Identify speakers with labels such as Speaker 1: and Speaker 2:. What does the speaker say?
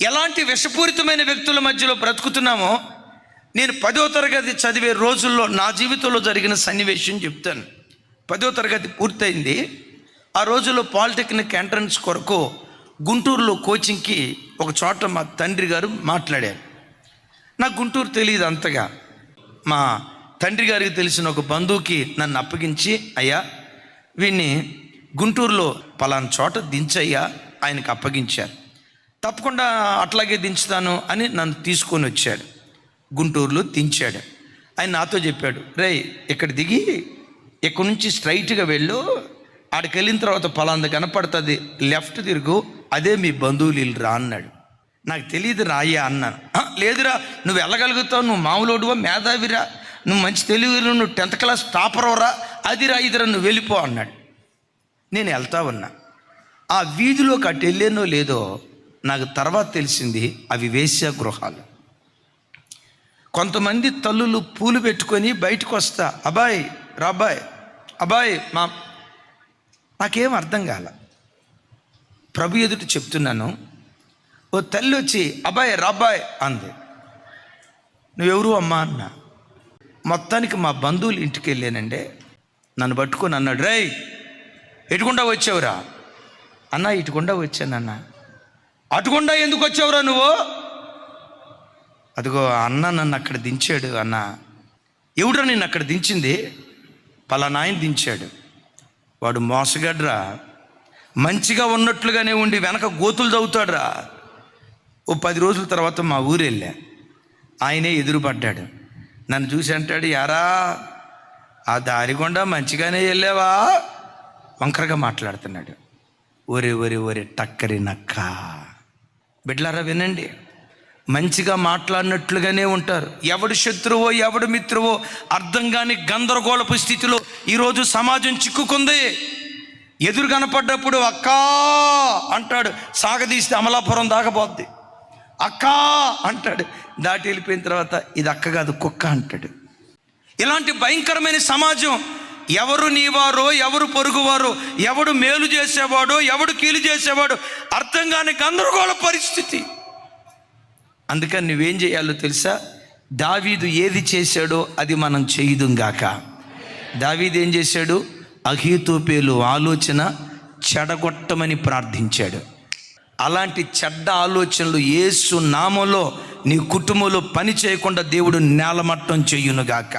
Speaker 1: ఎలాంటి విషపూరితమైన వ్యక్తుల మధ్యలో బ్రతుకుతున్నామో నేను 10వ తరగతి చదివే రోజుల్లో నా జీవితంలో జరిగిన సన్నివేశం చెప్తాను. 10వ తరగతి పూర్తయింది. ఆ రోజుల్లో పాలిటెక్నిక్ ఎంట్రన్స్ కొరకు గుంటూరులో కోచింగ్కి ఒక చోట మా తండ్రి గారు మాట్లాడారు. నాకు గుంటూరు తెలియదు అంతగా. మా తండ్రి గారికి తెలిసిన ఒక బంధువుకి నన్ను అప్పగించి, అయ్యా వీడిని గుంటూరులో పలానా చోట దించయ్యా, ఆయనకు అప్పగించారు. తప్పకుండా అట్లాగే దించుతాను అని నన్ను తీసుకొని వచ్చాడు. గుంటూరులో దించాడు. ఆయన నాతో చెప్పాడు, రేయ్ ఇక్కడ దిగి ఇక్కడ నుంచి స్ట్రైట్గా వెళ్ళు, ఆడికి వెళ్ళిన తర్వాత పలాంది కనపడుతుంది, లెఫ్ట్ తిరుగు, అదే మీ బంధువులు ఇల్లు రా అన్నాడు. నాకు తెలియదు రాయ్యా అన్నాను. లేదురా నువ్వు వెళ్ళగలుగుతావు, నువ్వు మామూలుడువా, మేధావిరా, నువ్వు మంచి తెలివిరా, నువ్వు 10th క్లాస్ టాపర్వరా, అదిరా ఇదిరా, నువ్వు వెళ్ళిపో అన్నాడు. నేను వెళ్తా ఉన్నా. ఆ వీధిలోకి అటు వెళ్ళానో లేదో నాకు తర్వాత తెలిసింది, అవి వేశ్య గృహాలు. కొంతమంది తల్లులు పూలు పెట్టుకొని బయటకు వస్తా, అబ్బాయి రాబాయ్, అబ్బాయి మా, నాకేం అర్థం కాల. ప్రభు ఎదుట చెప్తున్నాను. ఓ తల్లి వచ్చి అబ్బాయి రాబాయ్ అంది. నువ్వెవరు అమ్మా అన్నా. మొత్తానికి మా బంధువులు ఇంటికి వెళ్ళానండి. నన్ను పట్టుకొని అన్నాడు, రేయ్ ఎటుకుండా వచ్చావురా అన్నా. ఇటుకుండా వచ్చానన్నా. అటుకుండా ఎందుకు వచ్చావురా నువ్వు? అదిగో అన్న నన్ను అక్కడ దించాడు అన్న. ఎవడ్రా నిన్ను అక్కడ దించింది? పలానా ఆయన దించాడు. వాడు మోసగాడ్రా, మంచిగా ఉన్నట్లుగానే ఉండి వెనక గోతులు తవ్వుతాడురా. ఓ 10 రోజుల తర్వాత మా ఊరు వెళ్ళా. ఆయనే ఎదురుపడ్డాడు. నన్ను చూసి అంటాడు, యారా ఆ దారి గుండా మంచిగానే వెళ్ళావా? వంకరగా మాట్లాడుతున్నాడు. ఒరే ఒరే ఒరే టక్కరి నక్క. బిడ్డలారా వినండి, మంచిగా మాట్లాడినట్లుగానే ఉంటారు. ఎవడు శత్రువో ఎవడు మిత్రువో అర్థం కాని గందరగోళపు స్థితిలో ఈరోజు సమాజం చిక్కుకుంది. ఎదురు కనపడ్డప్పుడు అక్కా అంటాడు, సాగదీస్తే అమలాపురం దాకపోద్ది. అక్కా అంటాడు, దాటి వెళ్ళిపోయిన తర్వాత ఇది అక్క కాదు కుక్క అంటాడు. ఇలాంటి భయంకరమైన సమాజం. ఎవరు నీవారో ఎవరు పొరుగువారో, ఎవడు మేలు చేసేవాడో ఎవడు కీలు చేసేవాడో అర్థం కాని గందరగోళ పరిస్థితి. అందుకని నువ్వేం చేయాలో తెలుసా? దావీదు ఏది చేశాడో అది మనం చేయుదుంగాక. దావీదు ఏం చేశాడు? అహీతోపేలు ఆలోచన చెడగొట్టమని ప్రార్థించాడు. అలాంటి చెడ్డ ఆలోచనలు యేసు నామములో నీ కుటుంబంలో పని చేయకుండా దేవుడు నేలమట్టం చేయునుగాక.